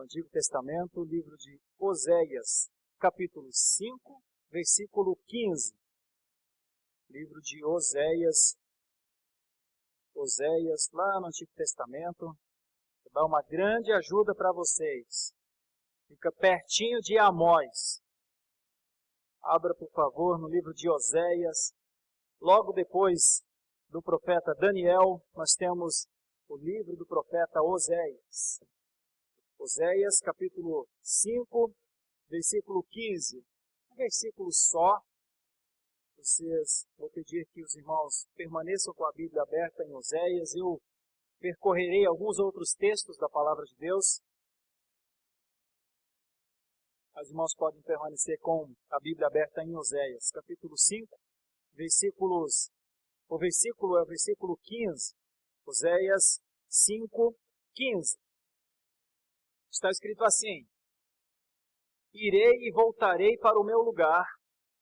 Antigo Testamento, o livro de Oséias, capítulo 5, versículo 15. Livro de Oséias, lá no Antigo Testamento, dá uma grande ajuda para vocês. Fica pertinho de Amós. Abra, por favor, no livro de Oséias. Logo depois do profeta Daniel, nós temos o livro do profeta Oséias. Oséias, capítulo 5, versículo 15. Um versículo só. Vou pedir que os irmãos permaneçam com a Bíblia aberta em Oséias. Eu percorrerei alguns outros textos da Palavra de Deus. Os irmãos podem permanecer com a Bíblia aberta em Oséias, capítulo 5, o versículo é o versículo 15. Oséias 5, 15. Está escrito assim: Irei e voltarei para o meu lugar,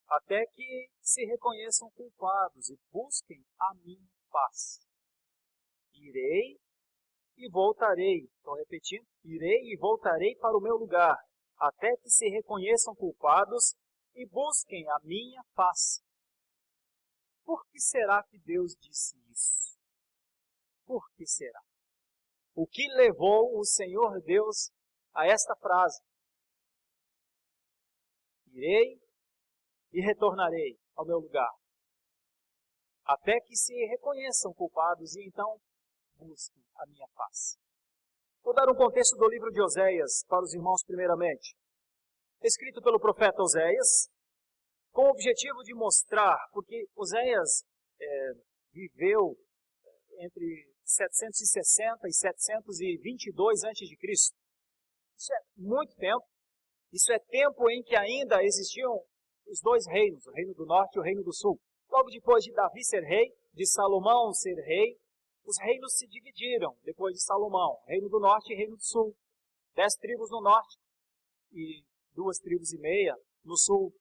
até que se reconheçam culpados e busquem a minha paz. Irei e voltarei, estou repetindo, irei e voltarei para o meu lugar, até que se reconheçam culpados e busquem a minha paz. Por que será que Deus disse isso? Por que será? O que levou o Senhor Deus a esta frase? Irei e retornarei ao meu lugar, até que se reconheçam culpados e então busquem a minha paz. Vou dar um contexto do livro de Oséias para os irmãos primeiramente. Escrito pelo profeta Oséias, com o objetivo de mostrar, porque Oséias viveu entre 760 e 722 a.C. Isso é muito tempo. Isso é tempo em que ainda existiam os dois reinos, o reino do norte e o reino do sul. Logo depois de Davi ser rei, de Salomão ser rei, os reinos se dividiram depois de Salomão, reino do norte e reino do sul. 10 tribos no norte e 2 tribos e meia no sul.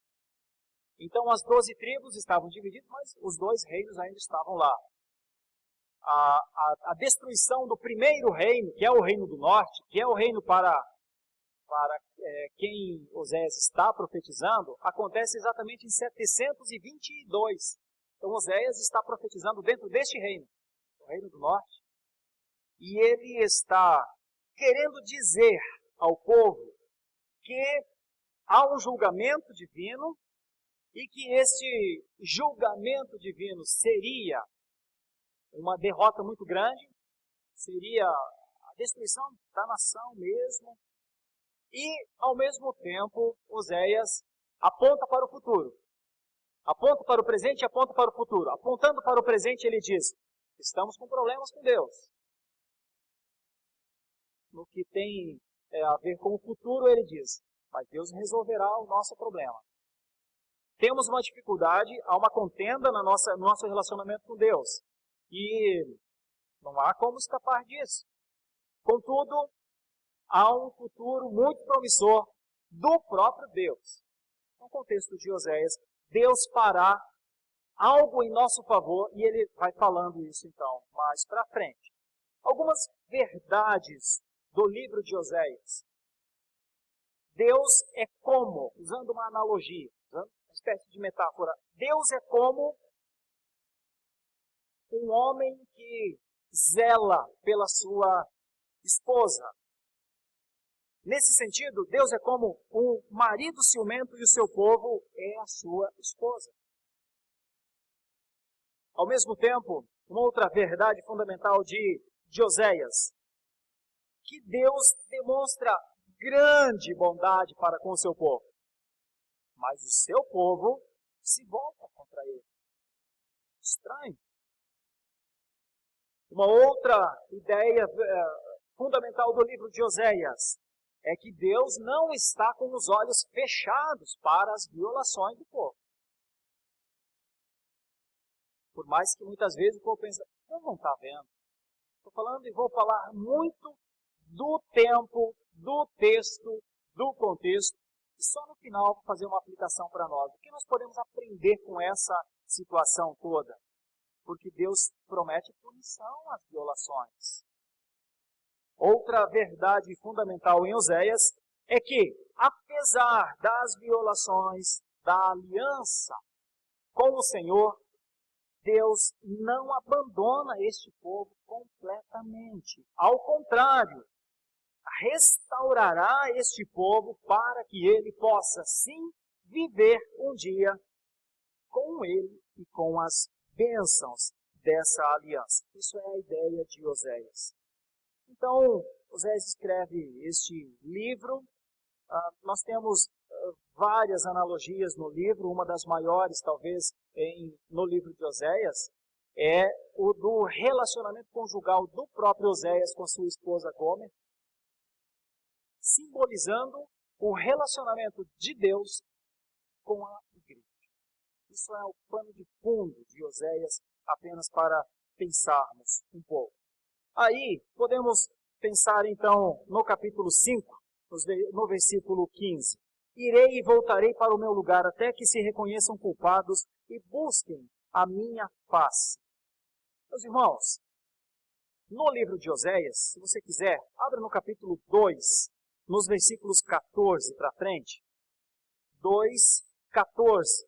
Então as 12 tribos estavam divididas, mas os dois reinos ainda estavam lá. A destruição do primeiro reino, que é o reino do norte, que é o reino para quem Oséias está profetizando, acontece exatamente em 722. Então Oséias está profetizando dentro deste reino, o reino do norte, e ele está querendo dizer ao povo que há um julgamento divino e que este julgamento divino seria uma derrota muito grande, seria a destruição da nação mesmo. E, ao mesmo tempo, Oséias aponta para o futuro. Aponta para o presente e aponta para o futuro. Apontando para o presente, ele diz: estamos com problemas com Deus. No que tem a ver com o futuro, ele diz: mas Deus resolverá o nosso problema. Temos uma dificuldade, há uma contenda no nosso relacionamento com Deus. E não há como escapar disso. Contudo, há um futuro muito promissor do próprio Deus. No contexto de Oséias, Deus fará algo em nosso favor e ele vai falando isso então mais para frente. Algumas verdades do livro de Oséias. Deus é como, usando uma analogia, usando uma espécie de metáfora, Deus é como um homem que zela pela sua esposa. Nesse sentido, Deus é como um marido ciumento e o seu povo é a sua esposa. Ao mesmo tempo, uma outra verdade fundamental de Oséias, que Deus demonstra grande bondade para com o seu povo, mas o seu povo se volta contra ele. Estranho. Uma outra ideia fundamental do livro de Oséias é que Deus não está com os olhos fechados para as violações do povo. Por mais que muitas vezes o povo pense, Deus não está vendo. Estou falando e vou falar muito do tempo, do texto, do contexto, e só no final vou fazer uma aplicação para nós. O que nós podemos aprender com essa situação toda? Porque Deus promete punição às violações. Outra verdade fundamental em Oséias é que, apesar das violações da aliança com o Senhor, Deus não abandona este povo completamente. Ao contrário, restaurará este povo para que ele possa, sim, viver um dia com ele e com as bênçãos dessa aliança. Isso é a ideia de Oséias. Então, Oséias escreve este livro. Nós temos várias analogias no livro. Uma das maiores, talvez, no livro de Oséias, é o do relacionamento conjugal do próprio Oséias com sua esposa Gomer, simbolizando o relacionamento de Deus com a igreja. Isso é o pano de fundo de Oséias, apenas para pensarmos um pouco. Aí, podemos pensar então no capítulo 5, no versículo 15. Irei e voltarei para o meu lugar até que se reconheçam culpados e busquem a minha face. Meus irmãos, no livro de Oséias, se você quiser, abra no capítulo 2, nos versículos 14 para frente. 2, 14.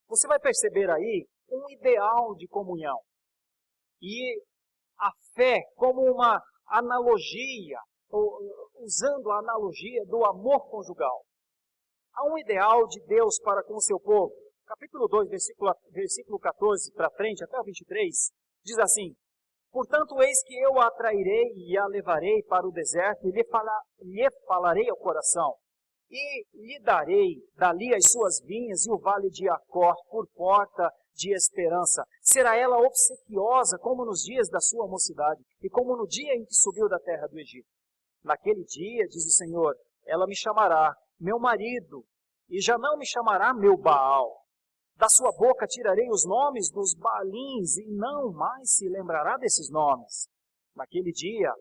Você vai perceber aí um ideal de comunhão. E a fé como uma analogia, usando a analogia do amor conjugal. Há um ideal de Deus para com o seu povo. Capítulo 2, versículo 14 para frente, até o 23, diz assim: portanto, eis que eu a atrairei e a levarei para o deserto e lhe falarei ao coração. E lhe darei dali as suas vinhas e o vale de Acor por porta de esperança. Será ela obsequiosa como nos dias da sua mocidade e como no dia em que subiu da terra do Egito. Naquele dia, diz o Senhor, ela me chamará meu marido e já não me chamará meu Baal. Da sua boca tirarei os nomes dos Baalins e não mais se lembrará desses nomes. Naquele dia,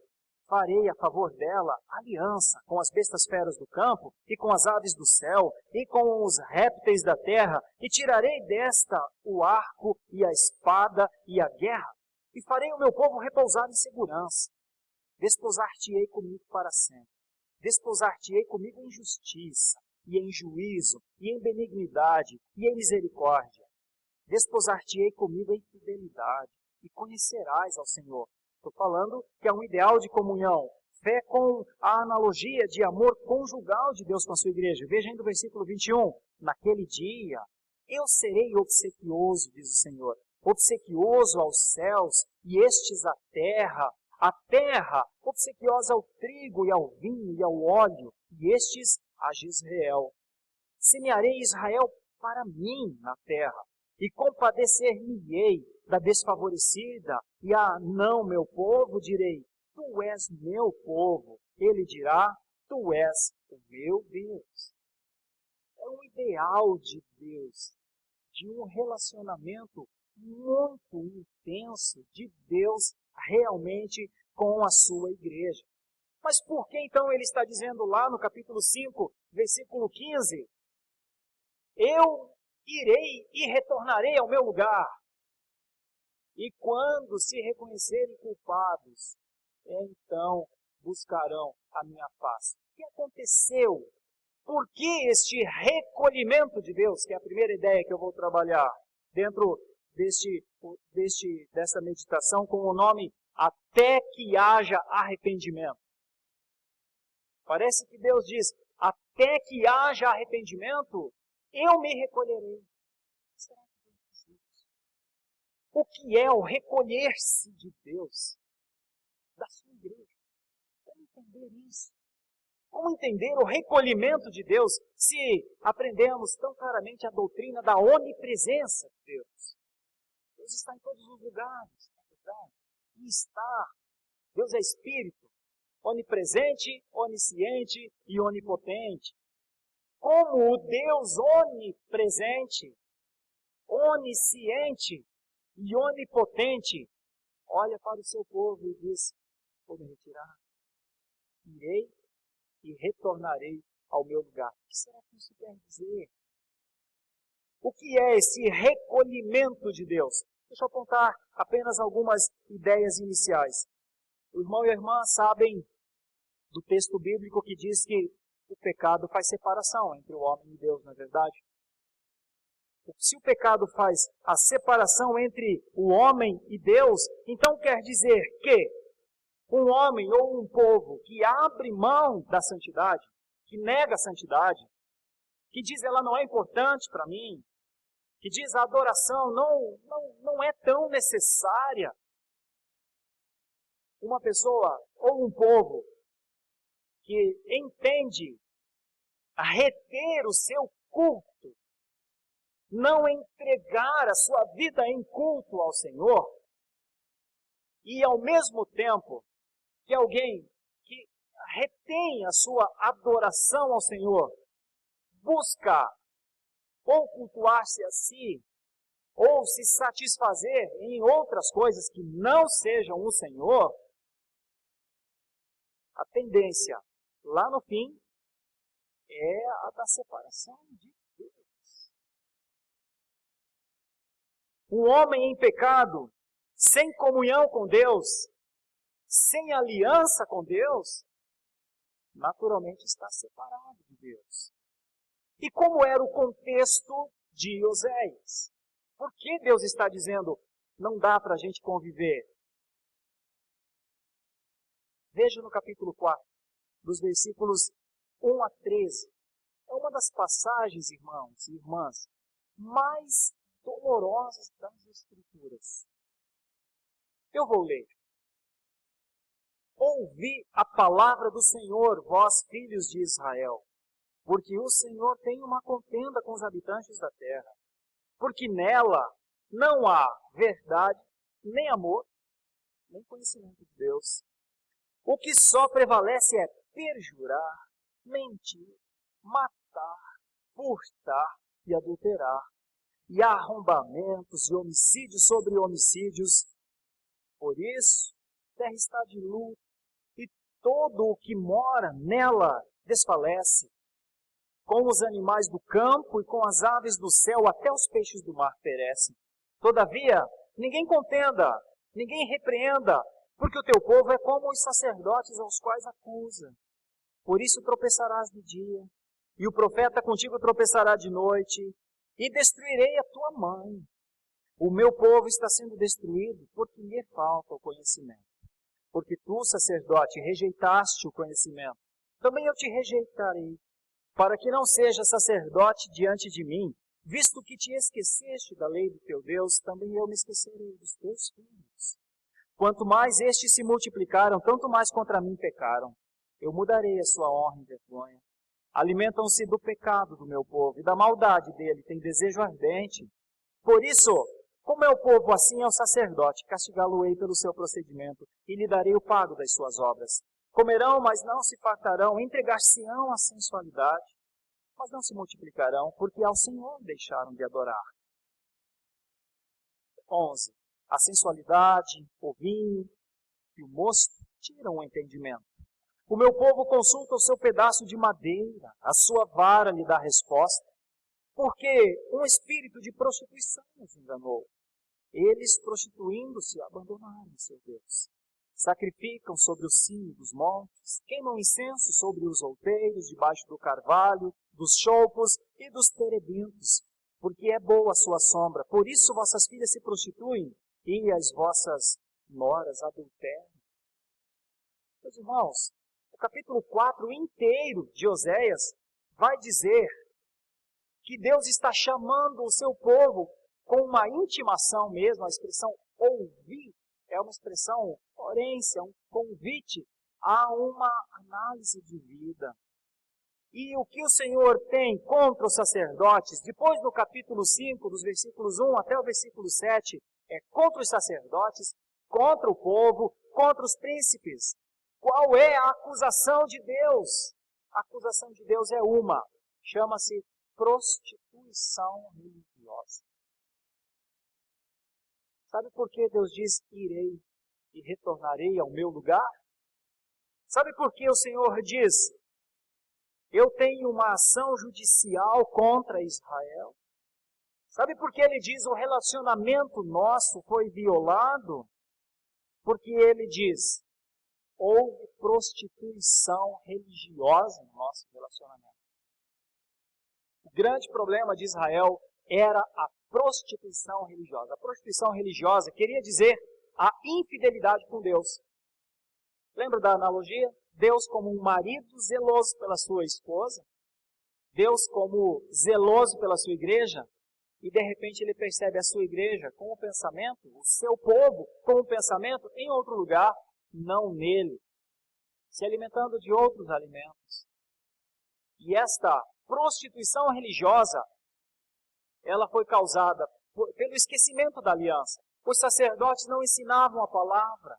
farei a favor dela aliança com as bestas feras do campo e com as aves do céu e com os répteis da terra e tirarei desta o arco e a espada e a guerra e farei o meu povo repousar em segurança. Desposar-te-ei comigo para sempre. Desposar-te-ei comigo em justiça e em juízo e em benignidade e em misericórdia. Desposar-te-ei comigo em fidelidade e conhecerás ao Senhor. Estou falando que é um ideal de comunhão, fé com a analogia de amor conjugal de Deus com a sua igreja. Veja ainda o versículo 21. Naquele dia, eu serei obsequioso, diz o Senhor, obsequioso aos céus e estes à terra, obsequiosa ao trigo e ao vinho e ao óleo, e estes a Jezreel. Semearei Israel para mim na terra, e compadecer-me-ei da desfavorecida, e a não meu povo direi, tu és meu povo. Ele dirá, tu és o meu Deus. É um ideal de Deus, de um relacionamento muito intenso de Deus realmente com a sua igreja. Mas por que então ele está dizendo lá no capítulo 5, versículo 15, eu irei e retornarei ao meu lugar. E quando se reconhecerem culpados, então buscarão a minha face. O que aconteceu? Por que este recolhimento de Deus, que é a primeira ideia que eu vou trabalhar dentro dessa meditação com o nome até que haja arrependimento? Parece que Deus diz, até que haja arrependimento, eu me recolherei. Será que Deus diz isso? O que é o recolher-se de Deus da sua igreja? Como entender isso? Como entender o recolhimento de Deus se aprendemos tão claramente a doutrina da onipresença de Deus? Deus está em todos os lugares, na verdade. E está. Deus é Espírito, onipresente, onisciente e onipotente. Como o Deus onipresente, onisciente e onipotente olha para o seu povo e diz, vou me retirar, irei e retornarei ao meu lugar. O que será que isso quer dizer? O que é esse recolhimento de Deus? Deixa eu apontar apenas algumas ideias iniciais. O irmão e a irmã sabem do texto bíblico que diz que o pecado faz separação entre o homem e Deus, não é verdade? Se o pecado faz a separação entre o homem e Deus, então quer dizer que um homem ou um povo que abre mão da santidade, que nega a santidade, que diz ela não é importante para mim, que diz a adoração não é tão necessária, uma pessoa ou um povo que entende a reter o seu culto, não entregar a sua vida em culto ao Senhor, e ao mesmo tempo que alguém que retém a sua adoração ao Senhor, busca ou cultuar-se a si, ou se satisfazer em outras coisas que não sejam o Senhor, a tendência lá no fim é a da separação de Deus. Um homem em pecado, sem comunhão com Deus, sem aliança com Deus, naturalmente está separado de Deus. E como era o contexto de Oséias? Por que Deus está dizendo, não dá para a gente conviver? Veja no capítulo 4, dos versículos 1 a 13. É uma das passagens, irmãos e irmãs, mais dolorosas das Escrituras. Eu vou ler. Ouvi a palavra do Senhor, vós filhos de Israel, porque o Senhor tem uma contenda com os habitantes da terra, porque nela não há verdade, nem amor, nem conhecimento de Deus. O que só prevalece é perjurar, mentir, matar, furtar e adulterar, e arrombamentos e homicídios sobre homicídios. Por isso, a terra está de luto, e todo o que mora nela desfalece. Com os animais do campo e com as aves do céu, até os peixes do mar perecem. Todavia, ninguém contenda, ninguém repreenda, porque o teu povo é como os sacerdotes aos quais acusa. Por isso tropeçarás de dia, e o profeta contigo tropeçará de noite, e destruirei a tua mãe. O meu povo está sendo destruído porque lhe falta o conhecimento. Porque tu, sacerdote, rejeitaste o conhecimento, também eu te rejeitarei, para que não sejas sacerdote diante de mim, visto que te esqueceste da lei do teu Deus, também eu me esquecerei dos teus filhos. Quanto mais estes se multiplicaram, tanto mais contra mim pecaram. Eu mudarei a sua honra em vergonha. Alimentam-se do pecado do meu povo, e da maldade dele tem desejo ardente. Por isso, como é o povo, assim é o sacerdote, castigá-lo-ei pelo seu procedimento, e lhe darei o pago das suas obras. Comerão, mas não se fartarão, entregar-se-ão à sensualidade, mas não se multiplicarão, porque ao Senhor deixaram de adorar. 11. A sensualidade, o vinho e o mosto tiram o entendimento. O meu povo consulta o seu pedaço de madeira, a sua vara lhe dá resposta, porque um espírito de prostituição os enganou. Eles, prostituindo-se, abandonaram seu Deus. Sacrificam sobre o cimo dos montes, queimam incenso sobre os outeiros, debaixo do carvalho, dos choupos e dos terebintos, porque é boa a sua sombra. Por isso vossas filhas se prostituem e as vossas noras adulteram. Meus irmãos, o capítulo 4 inteiro de Oséias vai dizer que Deus está chamando o seu povo com uma intimação mesmo, a expressão ouvir é uma expressão forense, é um convite a uma análise de vida. E o que o Senhor tem contra os sacerdotes, depois do capítulo 5, dos versículos 1 até o versículo 7, é contra os sacerdotes, contra o povo, contra os príncipes. Qual é a acusação de Deus? A acusação de Deus é uma, chama-se prostituição religiosa. Sabe por que Deus diz, irei e retornarei ao meu lugar? Sabe por que o Senhor diz, eu tenho uma ação judicial contra Israel? Sabe por que ele diz, o relacionamento nosso foi violado? Porque ele diz, houve prostituição religiosa no nosso relacionamento. O grande problema de Israel era a prostituição religiosa. A prostituição religiosa queria dizer a infidelidade com Deus. Lembra da analogia? Deus como um marido zeloso pela sua esposa, Deus como zeloso pela sua igreja, e de repente ele percebe a sua igreja com o pensamento, o seu povo com o pensamento em outro lugar, não nele, se alimentando de outros alimentos. E esta prostituição religiosa, ela foi causada pelo esquecimento da aliança. Os sacerdotes não ensinavam a palavra.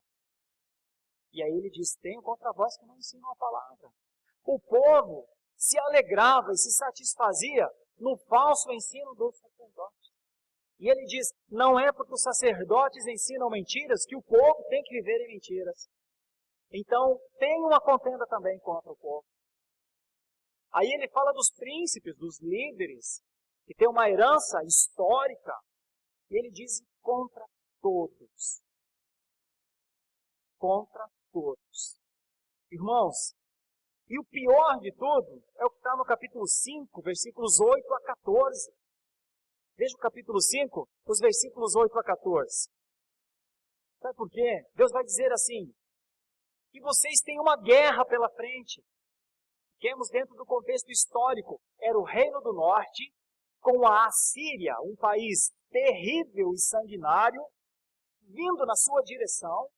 E aí ele diz, tenho contra vós que não ensinam a palavra. O povo se alegrava e se satisfazia no falso ensino dos sacerdotes. E ele diz, não é porque os sacerdotes ensinam mentiras que o povo tem que viver em mentiras. Então, tem uma contenda também contra o povo. Aí ele fala dos príncipes, dos líderes, que tem uma herança histórica. E ele diz contra todos. Contra todos. Irmãos, e o pior de tudo é o que está no capítulo 5, versículos 8 a 14. Veja o capítulo 5, os versículos 8 a 14. Sabe por quê? Deus vai dizer assim, que vocês têm uma guerra pela frente. Fiquemos dentro do contexto histórico. Era o Reino do Norte com a Assíria, um país terrível e sanguinário, vindo na sua direção.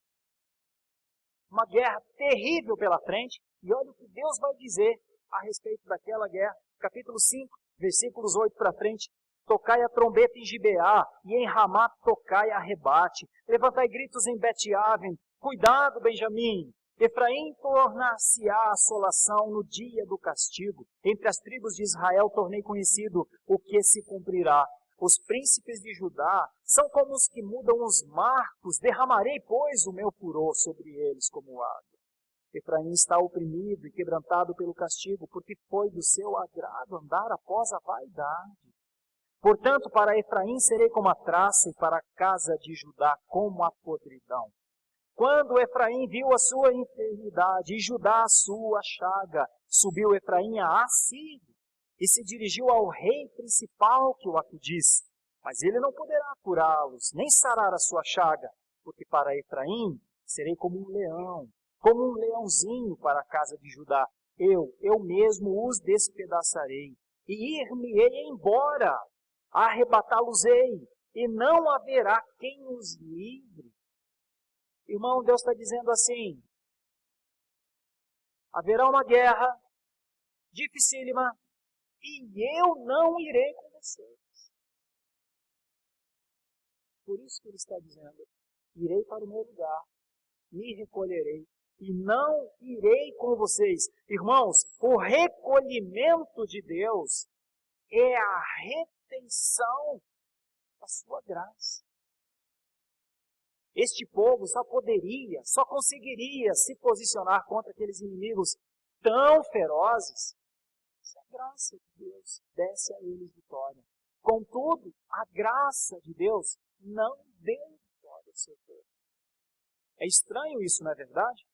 Uma guerra terrível pela frente. E olha o que Deus vai dizer a respeito daquela guerra. Capítulo 5, versículos 8 para frente. Tocai a trombeta em Gibeá, e em Ramá tocai a rebate. Levantai gritos em Bet-Aven. Cuidado, Benjamim. Efraim tornar-se-á assolação no dia do castigo. Entre as tribos de Israel tornei conhecido o que se cumprirá. Os príncipes de Judá são como os que mudam os marcos. Derramarei, pois, o meu furor sobre eles como água. Efraim está oprimido e quebrantado pelo castigo, porque foi do seu agrado andar após a vaidade. Portanto, para Efraim serei como a traça, e para a casa de Judá como a podridão. Quando Efraim viu a sua enfermidade e Judá a sua chaga, subiu Efraim a Assíria e se dirigiu ao rei principal que o acudisse. Mas ele não poderá curá-los, nem sarar a sua chaga, porque para Efraim serei como um leãozinho para a casa de Judá. Eu mesmo os despedaçarei e ir-me-ei embora, arrebatá-los-ei, e não haverá quem os livre. Irmão, Deus está dizendo assim, haverá uma guerra dificílima e eu não irei com vocês. Por isso que ele está dizendo, irei para o meu lugar, me recolherei e não irei com vocês. Irmãos, o recolhimento de Deus é a retenção da sua graça. Este povo só conseguiria se posicionar contra aqueles inimigos tão ferozes se a graça de Deus desse a eles vitória. Contudo, a graça de Deus não deu vitória ao seu povo. É estranho isso, não é verdade?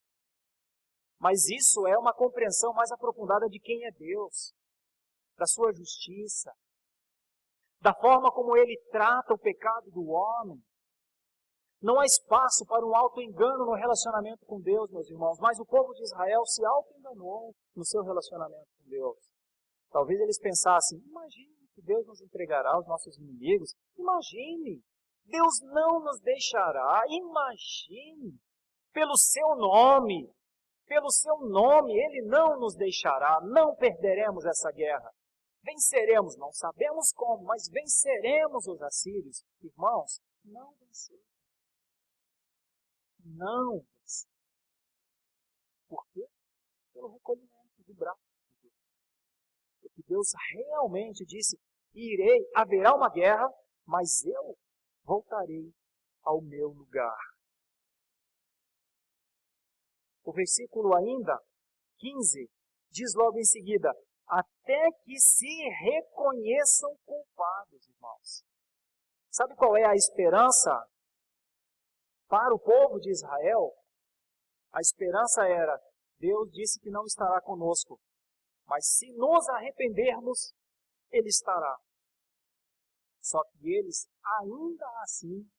Mas isso é uma compreensão mais aprofundada de quem é Deus, da sua justiça, da forma como Ele trata o pecado do homem. Não há espaço para um auto-engano no relacionamento com Deus, meus irmãos, mas o povo de Israel se auto-enganou no seu relacionamento com Deus. Talvez eles pensassem, imagine que Deus nos entregará aos nossos inimigos, imagine, Deus não nos deixará, imagine, pelo seu nome, Ele não nos deixará, não perderemos essa guerra. Venceremos, não sabemos como, mas venceremos os assírios. Irmãos, não venceremos. Não. Por quê? Pelo recolhimento do braço de Deus. Porque Deus realmente disse, haverá uma guerra, mas eu voltarei ao meu lugar. O versículo ainda, 15, diz logo em seguida, até que se reconheçam culpados, irmãos. Sabe qual é a esperança para o povo de Israel? A esperança era, Deus disse que não estará conosco, mas se nos arrependermos, Ele estará. Só que eles, ainda assim,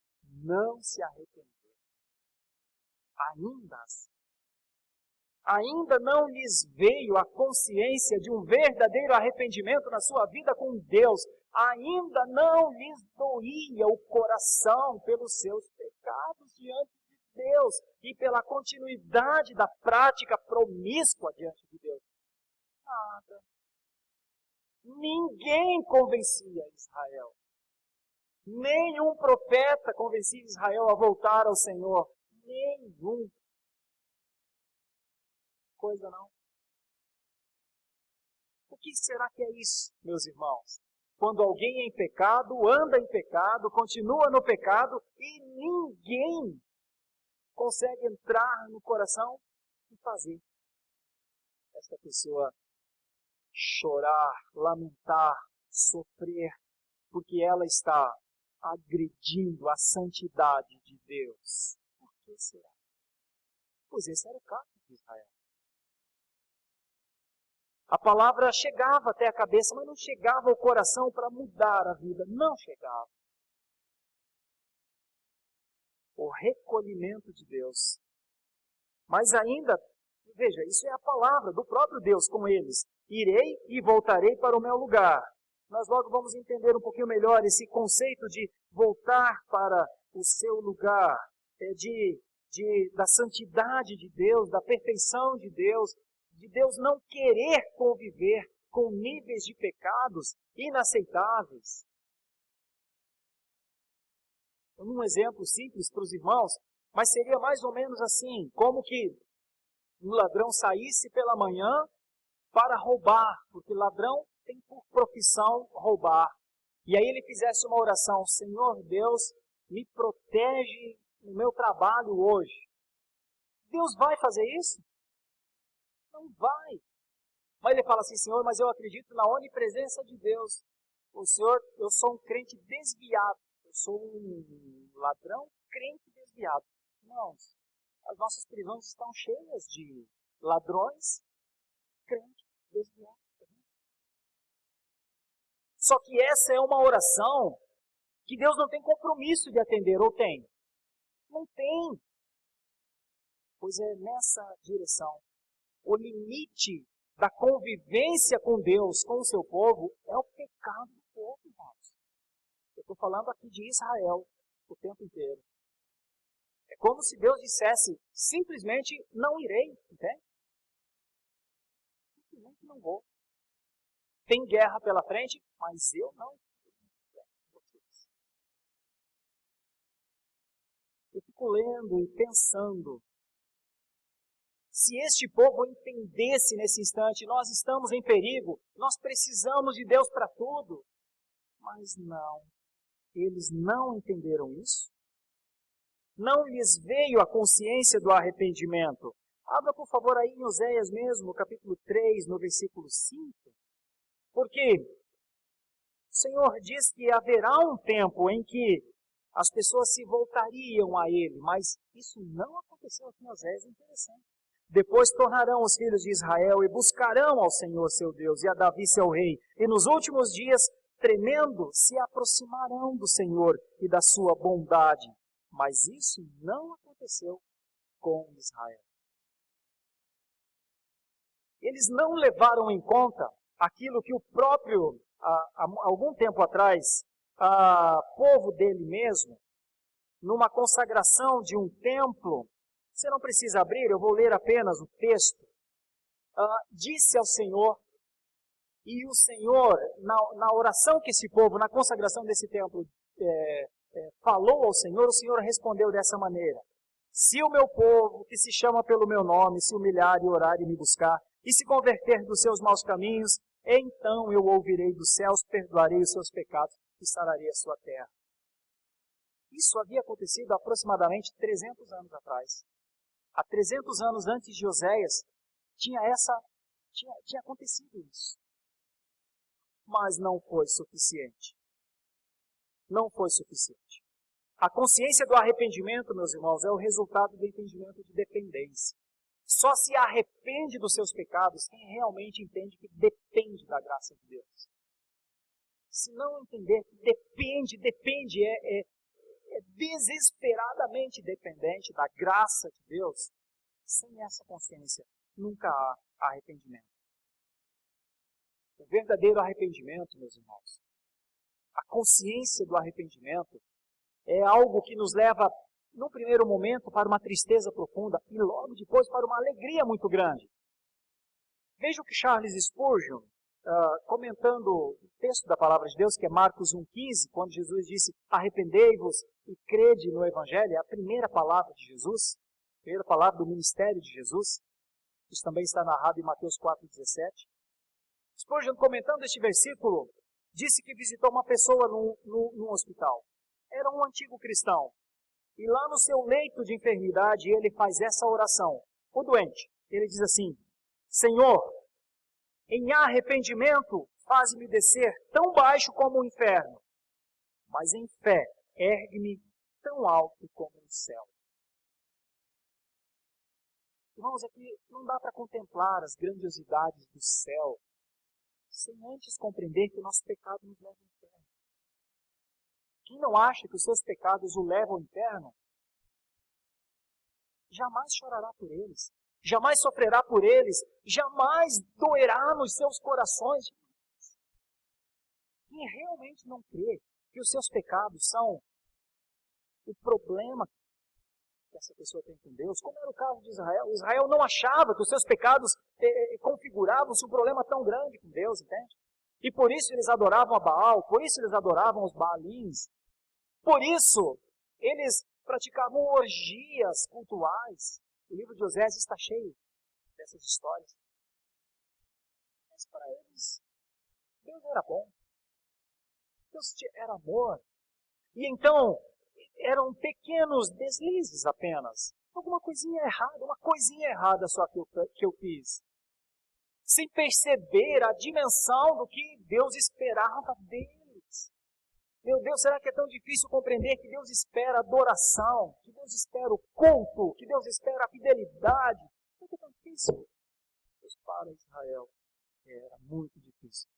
não se arrependeram. Ainda assim. Ainda não lhes veio a consciência de um verdadeiro arrependimento na sua vida com Deus. Ainda não lhes doía o coração pelos seus pecados diante de Deus e pela continuidade da prática promíscua diante de Deus. Nada. Ninguém convencia Israel. Nenhum profeta convencia Israel a voltar ao Senhor. Nenhum. Coisa não. O que será que é isso, meus irmãos? Quando alguém é em pecado, anda em pecado, continua no pecado e ninguém consegue entrar no coração e fazer esta pessoa chorar, lamentar, sofrer, porque ela está agredindo a santidade de Deus. Por que será? Pois esse era o caso de Israel. A palavra chegava até a cabeça, mas não chegava ao coração para mudar a vida. Não chegava. O recolhimento de Deus. Mas ainda, veja, isso é a palavra do próprio Deus com eles. Irei e voltarei para o meu lugar. Nós logo vamos entender um pouquinho melhor esse conceito de voltar para o seu lugar, da santidade de Deus, da perfeição de Deus não querer conviver com níveis de pecados inaceitáveis. Um exemplo simples para os irmãos, mas seria mais ou menos assim, como que um ladrão saísse pela manhã para roubar, porque ladrão tem por profissão roubar. E aí ele fizesse uma oração, Senhor Deus, me protege no meu trabalho hoje. Deus vai fazer isso? Não vai. Mas ele fala assim, Senhor, mas eu acredito na onipresença de Deus. O Senhor, eu sou um crente desviado. Eu sou um ladrão crente desviado. Irmãos, as nossas prisões estão cheias de ladrões crentes desviados. Só que essa é uma oração que Deus não tem compromisso de atender, ou tem? Não tem. Pois é nessa direção. O limite da convivência com Deus, com o seu povo, é o pecado do povo, irmãos. Eu estou falando aqui de Israel o tempo inteiro. É como se Deus dissesse, simplesmente, não irei, entende? Simplesmente não vou. Tem guerra pela frente, mas eu não. Eu fico lendo e pensando, se este povo entendesse nesse instante, nós estamos em perigo, nós precisamos de Deus para tudo. Mas não, eles não entenderam isso. Não lhes veio a consciência do arrependimento. Abra, por favor, aí em Oséias mesmo, capítulo 3, no versículo 5. Porque o Senhor diz que haverá um tempo em que as pessoas se voltariam a Ele, mas isso não aconteceu aqui em Oséias, é interessante. Depois tornarão os filhos de Israel e buscarão ao Senhor seu Deus e a Davi seu rei. E nos últimos dias, tremendo, se aproximarão do Senhor e da sua bondade. Mas isso não aconteceu com Israel. Eles não levaram em conta aquilo que o próprio, há algum tempo atrás, povo dele mesmo, numa consagração de um templo, você não precisa abrir, eu vou ler apenas o texto, disse ao Senhor, e o Senhor, na oração que esse povo, na consagração desse templo, falou ao Senhor, o Senhor respondeu dessa maneira, se o meu povo, que se chama pelo meu nome, se humilhar e orar e me buscar, e se converter dos seus maus caminhos, então eu ouvirei dos céus, perdoarei os seus pecados e sararei a sua terra. Isso havia acontecido há aproximadamente 300 anos atrás. Há 300 anos antes de Oséias, tinha acontecido isso. Mas não foi suficiente. Não foi suficiente. A consciência do arrependimento, meus irmãos, é o resultado do entendimento de dependência. Só se arrepende dos seus pecados quem realmente entende que depende da graça de Deus. Se não entender que depende, é desesperadamente dependente da graça de Deus, sem essa consciência, nunca há arrependimento. O verdadeiro arrependimento, meus irmãos, a consciência do arrependimento é algo que nos leva, no primeiro momento, para uma tristeza profunda e logo depois para uma alegria muito grande. Veja o que Charles Spurgeon, comentando o texto da palavra de Deus, que é Marcos 1,15, quando Jesus disse, arrependei-vos e crede no Evangelho, é a primeira palavra de Jesus, a primeira palavra do ministério de Jesus. Isso também está narrado em Mateus 4,17. Spurgeon, comentando este versículo, disse que visitou uma pessoa num hospital. Era um antigo cristão. E lá no seu leito de enfermidade, ele faz essa oração. O doente, ele diz assim, Senhor, em arrependimento, faz-me descer tão baixo como o inferno, mas em fé, ergue-me tão alto como o céu. Irmãos, aqui não dá para contemplar as grandiosidades do céu sem antes compreender que o nosso pecado nos leva ao inferno. Quem não acha que os seus pecados o levam ao inferno, jamais chorará por eles, jamais sofrerá por eles, jamais doerá nos seus corações. Quem realmente não crê que os seus pecados são o problema que essa pessoa tem com Deus, como era o caso de Israel. Israel não achava que os seus pecados configuravam-se um problema tão grande com Deus, entende? E por isso eles adoravam a Baal, por isso eles adoravam os Baalins, por isso eles praticavam orgias cultuais. O livro de Osés está cheio dessas histórias. Mas para eles, Deus era bom. Deus era amor. E então, eram pequenos deslizes apenas. Alguma coisinha errada, uma coisinha errada só que eu fiz. Sem perceber a dimensão do que Deus esperava deles. Meu Deus, será que é tão difícil compreender que Deus espera adoração, que Deus espera o culto, que Deus espera a fidelidade? Por que é tão difícil? Deus para Israel era muito difícil.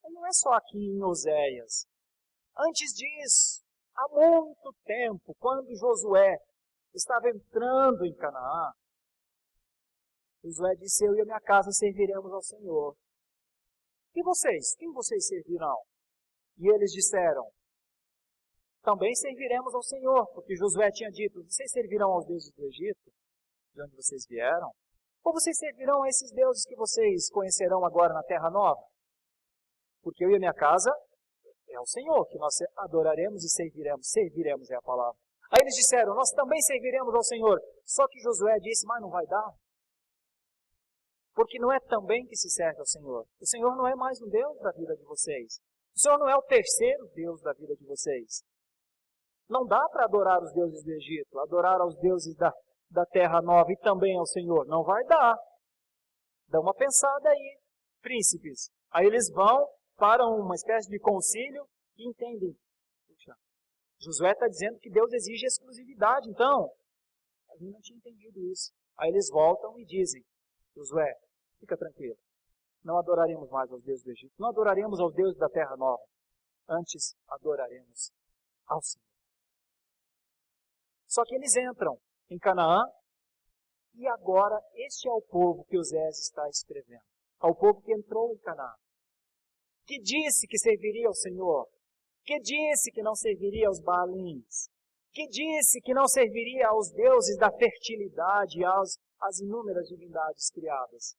Mas não é só aqui em Oséias. Antes disso, há muito tempo, quando Josué estava entrando em Canaã, Josué disse, eu e a minha casa serviremos ao Senhor. E vocês? Quem vocês servirão? E eles disseram, também serviremos ao Senhor, porque Josué tinha dito, vocês servirão aos deuses do Egito, de onde vocês vieram? Ou vocês servirão a esses deuses que vocês conhecerão agora na Terra Nova? Porque eu e a minha casa é o Senhor que nós adoraremos e serviremos. Serviremos é a palavra. Aí eles disseram, nós também serviremos ao Senhor. Só que Josué disse, mas não vai dar. Porque não é também que se serve ao Senhor. O Senhor não é mais um Deus da vida de vocês. O Senhor não é o terceiro Deus da vida de vocês. Não dá para adorar os deuses do Egito, adorar aos deuses da Terra Nova e também ao Senhor. Não vai dar. Dá uma pensada aí, príncipes. Aí eles vão para uma espécie de concílio e entendem. Puxa, Josué está dizendo que Deus exige exclusividade, então. A gente não tinha entendido isso. Aí eles voltam e dizem, Josué, fica tranquilo. Não adoraremos mais aos deuses do Egito. Não adoraremos aos deuses da Terra Nova. Antes adoraremos ao Senhor. Só que eles entram em Canaã e agora este é o povo que Osés está escrevendo. Ao povo que entrou em Canaã. Que disse que serviria ao Senhor. Que disse que não serviria aos Baalins. Que disse que não serviria aos deuses da fertilidade e às inúmeras divindades criadas.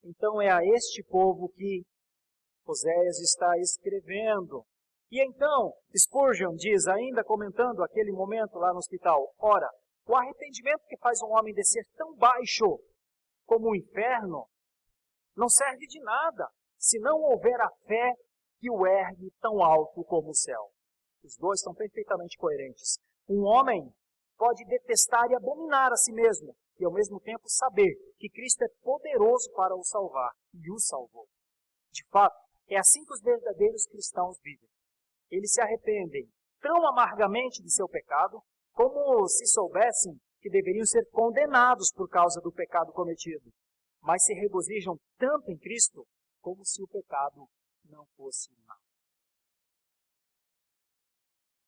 Então é a este povo que Oséias está escrevendo. E então, Spurgeon diz, ainda comentando aquele momento lá no hospital, ora, o arrependimento que faz um homem descer tão baixo como o inferno não serve de nada se não houver a fé que o ergue tão alto como o céu. Os dois são perfeitamente coerentes. Um homem pode detestar e abominar a si mesmo e ao mesmo tempo saber que Cristo é poderoso para o salvar e o salvou. De fato, é assim que os verdadeiros cristãos vivem. Eles se arrependem tão amargamente de seu pecado como se soubessem que deveriam ser condenados por causa do pecado cometido, mas se regozijam tanto em Cristo como se o pecado não fosse nada.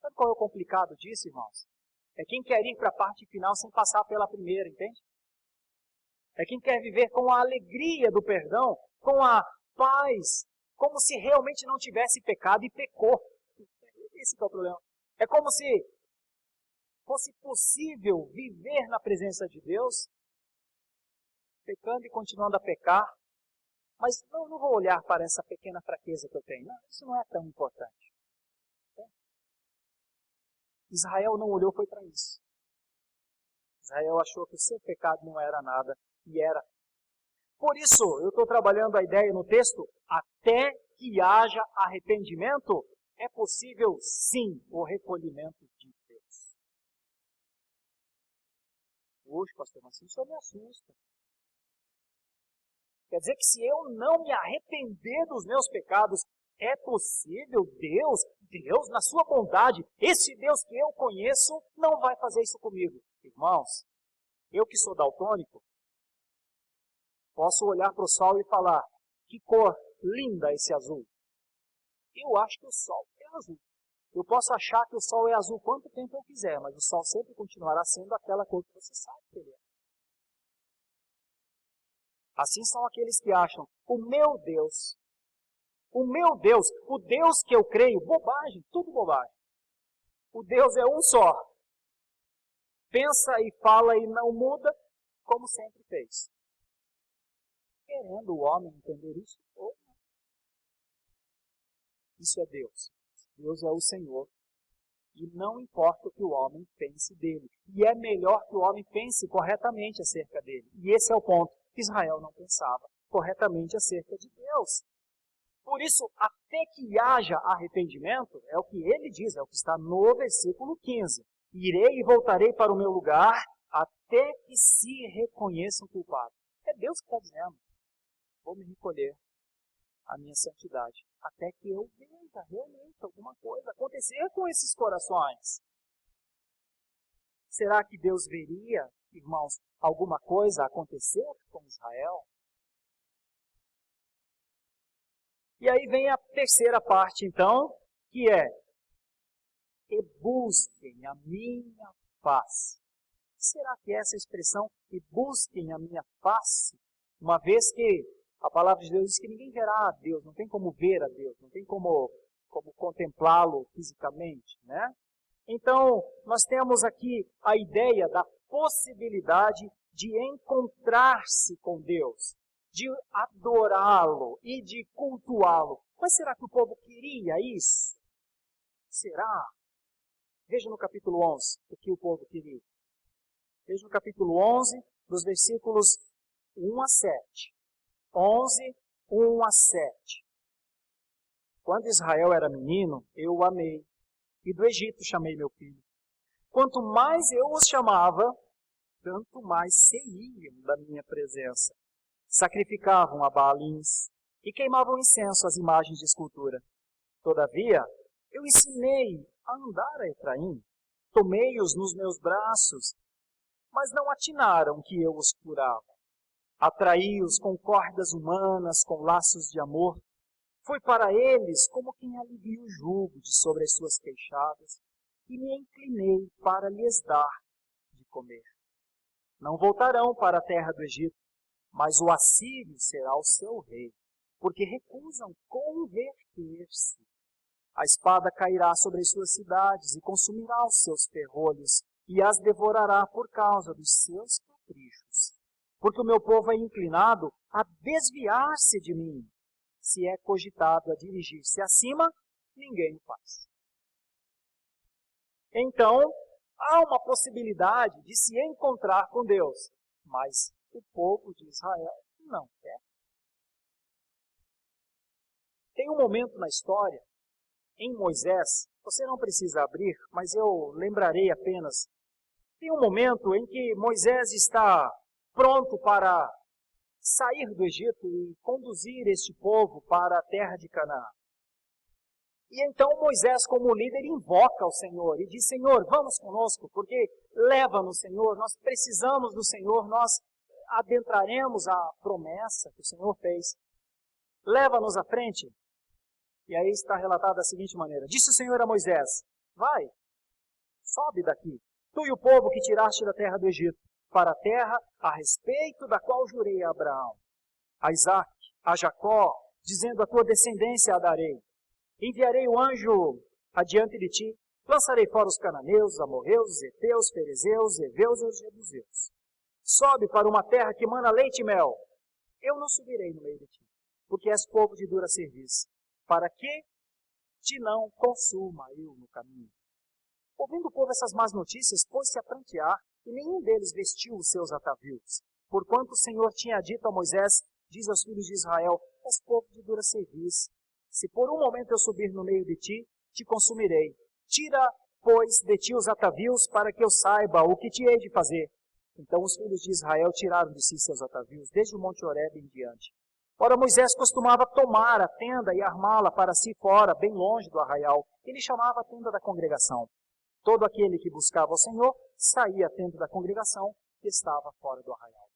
Sabe qual é o complicado disso, irmãos? É quem quer ir para a parte final sem passar pela primeira, entende? É quem quer viver com a alegria do perdão, com a paz, como se realmente não tivesse pecado e pecou. Esse que é o problema. É como se fosse possível viver na presença de Deus, pecando e continuando a pecar, mas não vou olhar para essa pequena fraqueza que eu tenho. Não, isso não é tão importante. Israel não olhou foi para isso. Israel achou que o seu pecado não era nada, e era. Por isso, eu estou trabalhando a ideia no texto, até que haja arrependimento, é possível sim o recolhimento de Deus. Hoje, pastor, mas isso me assusta. Quer dizer que se eu não me arrepender dos meus pecados, é possível Deus, na sua bondade, esse Deus que eu conheço, não vai fazer isso comigo. Irmãos, eu que sou daltônico, posso olhar para o sol e falar, que cor linda esse azul. Eu acho que o sol é azul. Eu posso achar que o sol é azul quanto tempo eu quiser, mas o sol sempre continuará sendo aquela cor que você sabe que ele é. Assim são aqueles que acham, o Deus, o Deus que eu creio, bobagem, tudo bobagem. O Deus é um só. Pensa e fala e não muda, como sempre fez. Querendo o homem entender isso? Isso é Deus. Deus é o Senhor. E não importa o que o homem pense dele. E é melhor que o homem pense corretamente acerca dele. E esse é o ponto. Israel não pensava corretamente acerca de Deus. Por isso, até que haja arrependimento, é o que ele diz, é o que está no versículo 15. Irei e voltarei para o meu lugar até que se reconheçam culpados. É Deus que está dizendo. Vou me recolher à minha santidade, até que eu veja realmente alguma coisa acontecer com esses corações. Será que Deus veria, irmãos, alguma coisa acontecer com Israel? E aí vem a terceira parte, então, que é, e busquem a minha face. Será que essa expressão, e busquem a minha face, uma vez que a palavra de Deus diz que ninguém verá a Deus, não tem como ver a Deus, não tem como contemplá-lo fisicamente, né? Então, nós temos aqui a ideia da possibilidade de encontrar-se com Deus, de adorá-lo e de cultuá-lo. Mas será que o povo queria isso? Será? Veja no capítulo 11 o que o povo queria. Veja no capítulo 11, dos versículos 1 a 7. 11, 1 a 7. Quando Israel era menino, eu o amei, e do Egito chamei meu filho. Quanto mais eu os chamava, tanto mais saíam da minha presença. Sacrificavam a Baalins e queimavam incenso às imagens de escultura. Todavia, eu ensinei a andar a Efraim, tomei-os nos meus braços, mas não atinaram que eu os curava. Atraí-os com cordas humanas, com laços de amor. Fui para eles como quem alivia o jugo de sobre as suas queixadas, e me inclinei para lhes dar de comer. Não voltarão para a terra do Egito, mas o assírio será o seu rei, porque recusam converter-se. A espada cairá sobre as suas cidades e consumirá os seus ferrolhos, e as devorará por causa dos seus caprichos. Porque o meu povo é inclinado a desviar-se de mim. Se é cogitado a dirigir-se acima, ninguém o faz. Então, há uma possibilidade de se encontrar com Deus, mas o povo de Israel não quer. Tem um momento na história, em Moisés, você não precisa abrir, mas eu lembrarei apenas. Tem um momento em que Moisés está pronto para sair do Egito e conduzir este povo para a terra de Canaã. E então Moisés, como líder, invoca o Senhor e diz: Senhor, vamos conosco, porque leva-nos, Senhor, nós precisamos do Senhor, nós adentraremos a promessa que o Senhor fez. Leva-nos à frente. E aí está relatado da seguinte maneira: disse o Senhor a Moisés: vai, sobe daqui, tu e o povo que tiraste da terra do Egito, para a terra a respeito da qual jurei a Abraão, a Isaque, a Jacó, dizendo: a tua descendência a darei. Enviarei o anjo adiante de ti, lançarei fora os cananeus, os amorreus, os heteus, ferezeus, os heveus e os jebuseus. Sobe para uma terra que mana leite e mel. Eu não subirei no meio de ti, porque és povo de dura serviço, para que te não consuma eu no caminho. Ouvindo o povo essas más notícias, pôs-se a prantear, e nenhum deles vestiu os seus atavios. Porquanto o Senhor tinha dito a Moisés: diz aos filhos de Israel: és povo de dura serviço. Se por um momento eu subir no meio de ti, te consumirei. Tira, pois, de ti os atavios, para que eu saiba o que te hei de fazer. Então os filhos de Israel tiraram de si seus atavios, desde o monte Horebe em diante. Ora, Moisés costumava tomar a tenda e armá-la para si fora, bem longe do arraial. Ele chamava a tenda da congregação. Todo aquele que buscava o Senhor saía à tenda da congregação, que estava fora do arraial.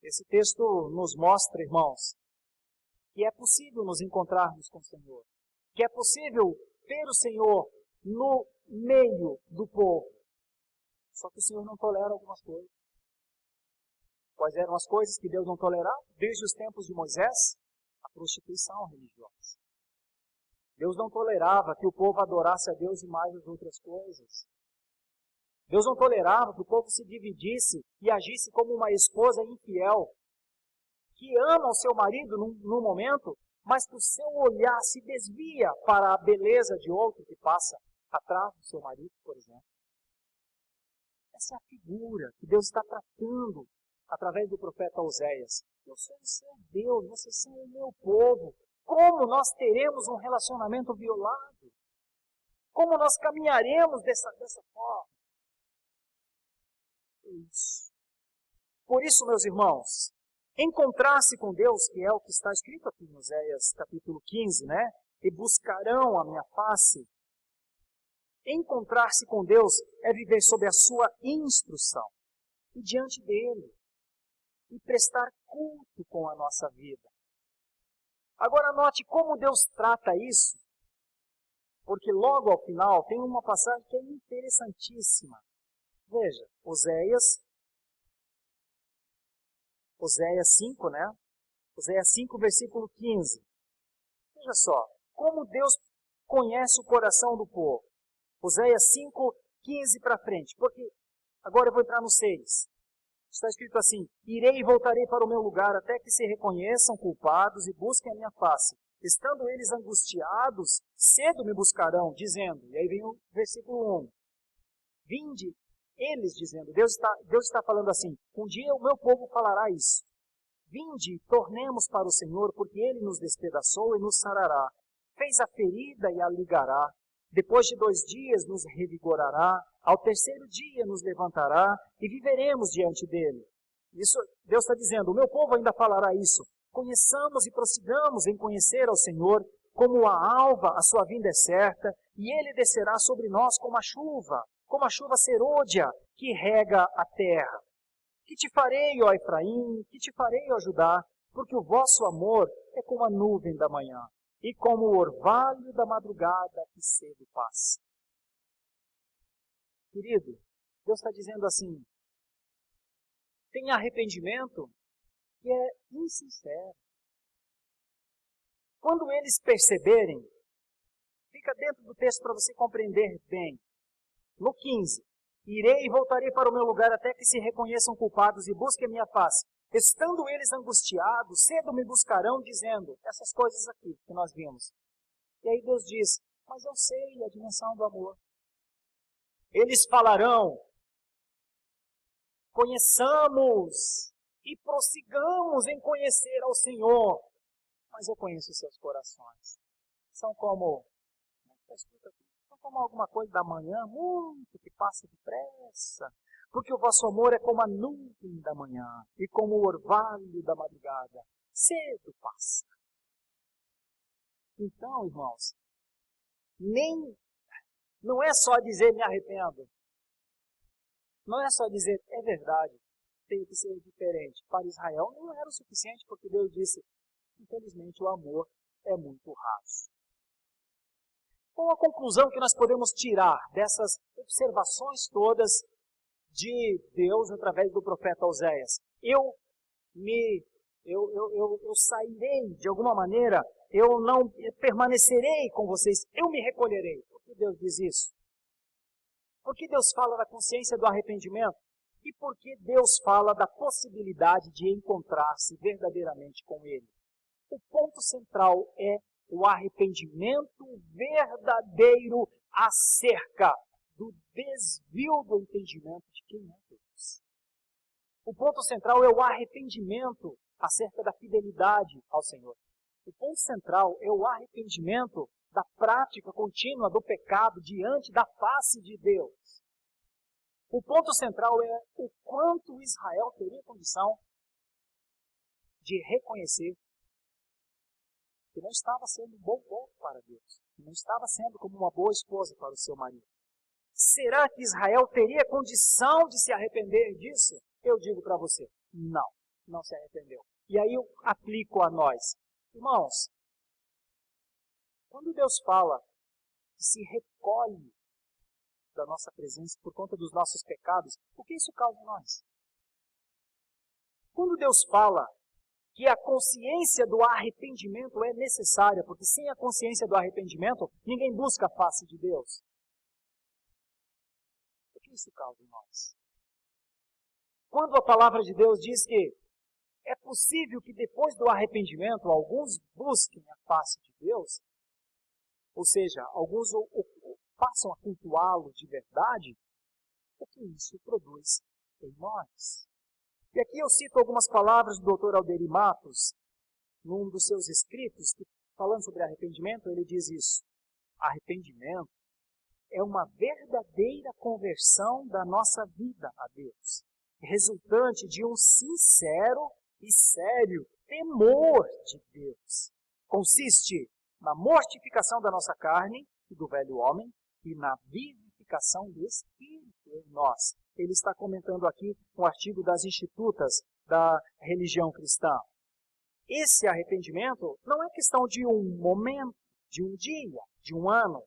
Esse texto nos mostra, irmãos, que é possível nos encontrarmos com o Senhor, que é possível ter o Senhor no meio do povo. Só que o Senhor não tolera algumas coisas. Quais eram as coisas que Deus não tolerava? Desde os tempos de Moisés, a prostituição religiosa. Deus não tolerava que o povo adorasse a Deus e mais as outras coisas. Deus não tolerava que o povo se dividisse e agisse como uma esposa infiel, que ama o seu marido num momento, mas que o seu olhar se desvia para a beleza de outro que passa atrás do seu marido, por exemplo. Essa é a figura que Deus está tratando através do profeta Oséias. Eu sou o seu Deus, vocês são o meu povo. Como nós teremos um relacionamento violado? Como nós caminharemos dessa forma? Isso. Por isso, meus irmãos, encontrar-se com Deus, que é o que está escrito aqui em Oséias capítulo 15, né? E buscarão a minha face. Encontrar-se com Deus é viver sob a sua instrução e diante dele e prestar culto com a nossa vida. Agora note como Deus trata isso, porque logo ao final tem uma passagem que é interessantíssima. Veja, Oséias 5, né? Oséias 5, versículo 15. Veja só, como Deus conhece o coração do povo. Oséias 5, 15 para frente, porque agora eu vou entrar no 6. Está escrito assim: irei e voltarei para o meu lugar, até que se reconheçam culpados e busquem a minha face. Estando eles angustiados, cedo me buscarão, dizendo, e aí vem o versículo 1. Vinde, eles dizendo, Deus está falando assim: um dia o meu povo falará isso. Vinde, tornemos para o Senhor, porque Ele nos despedaçou e nos sarará. Fez a ferida e a ligará. Depois de 2 dias nos revigorará, ao terceiro dia nos levantará e viveremos diante dele. Isso Deus está dizendo, o meu povo ainda falará isso. Conheçamos e prossigamos em conhecer ao Senhor, como a alva a sua vinda é certa, e ele descerá sobre nós como a chuva serôdia que rega a terra. Que te farei, ó Efraim, que te farei, ó Judá, porque o vosso amor é como a nuvem da manhã, e como o orvalho da madrugada que cedo passa. Querido, Deus está dizendo assim, tem arrependimento que é insincero. Quando eles perceberem, fica dentro do texto para você compreender bem. No 15, irei e voltarei para o meu lugar até que se reconheçam culpados e busquem a minha face. Estando eles angustiados, cedo me buscarão, dizendo essas coisas aqui que nós vimos. E aí Deus diz, mas eu sei a dimensão do amor. Eles falarão, conheçamos e prossigamos em conhecer ao Senhor, mas eu conheço os seus corações. São como alguma coisa da manhã, muito que passa depressa, porque o vosso amor é como a nuvem da manhã e como o orvalho da madrugada, cedo passa. Então, irmãos, não é só dizer me arrependo. Não é só dizer é verdade, tem que ser diferente. Para Israel não era o suficiente, porque Deus disse, infelizmente o amor é muito raso. Qual a conclusão que nós podemos tirar dessas observações todas de Deus através do profeta Oséias? Eu sairei de alguma maneira, eu não permanecerei com vocês, eu me recolherei. Por que Deus diz isso? Por que Deus fala da consciência do arrependimento? E por que Deus fala da possibilidade de encontrar-se verdadeiramente com Ele? O ponto central é o arrependimento verdadeiro acerca do desvio do entendimento de quem é Deus. O ponto central é o arrependimento acerca da fidelidade ao Senhor. O ponto central é o arrependimento da prática contínua do pecado diante da face de Deus. O ponto central é o quanto Israel teria condição de reconhecer que não estava sendo um bom povo para Deus, que não estava sendo como uma boa esposa para o seu marido. Será que Israel teria condição de se arrepender disso? Eu digo para você, não se arrependeu. E aí eu aplico a nós. Irmãos, quando Deus fala que se recolhe da nossa presença por conta dos nossos pecados, o que isso causa em nós? Quando Deus fala que a consciência do arrependimento é necessária, porque sem a consciência do arrependimento, ninguém busca a face de Deus. O que isso causa em nós? Quando a palavra de Deus diz que é possível que depois do arrependimento alguns busquem a face de Deus, ou seja, alguns passam a cultuá-lo de verdade, o que isso produz em nós? E aqui eu cito algumas palavras do Dr. Alderi Matos, num dos seus escritos, que, falando sobre arrependimento, ele diz isso. Arrependimento é uma verdadeira conversão da nossa vida a Deus, resultante de um sincero e sério temor de Deus. Consiste na mortificação da nossa carne e do velho homem e na vivificação do Espírito em nós. Ele está comentando aqui um artigo das Institutas da religião cristã. Esse arrependimento não é questão de um momento, de um dia, de um ano.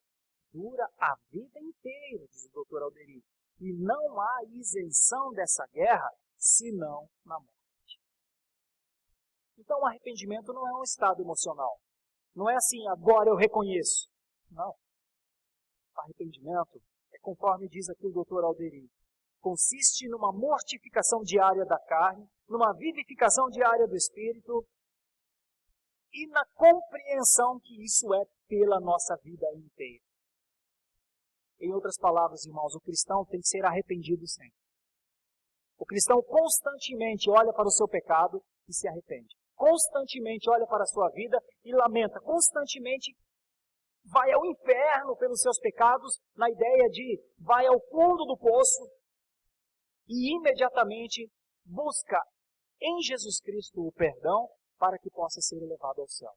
Dura a vida inteira, diz o Dr. Alderi. E não há isenção dessa guerra, senão na morte. Então o arrependimento não é um estado emocional. Não é assim, agora eu reconheço. Não. Arrependimento é conforme diz aqui o Dr. Alderi. Consiste numa mortificação diária da carne, numa vivificação diária do espírito e na compreensão que isso é pela nossa vida inteira. Em outras palavras, irmãos, o cristão tem que ser arrependido sempre. O cristão constantemente olha para o seu pecado e se arrepende. Constantemente olha para a sua vida e lamenta. Constantemente vai ao inferno pelos seus pecados, na ideia de vai ao fundo do poço e imediatamente busca em Jesus Cristo o perdão para que possa ser elevado ao céu.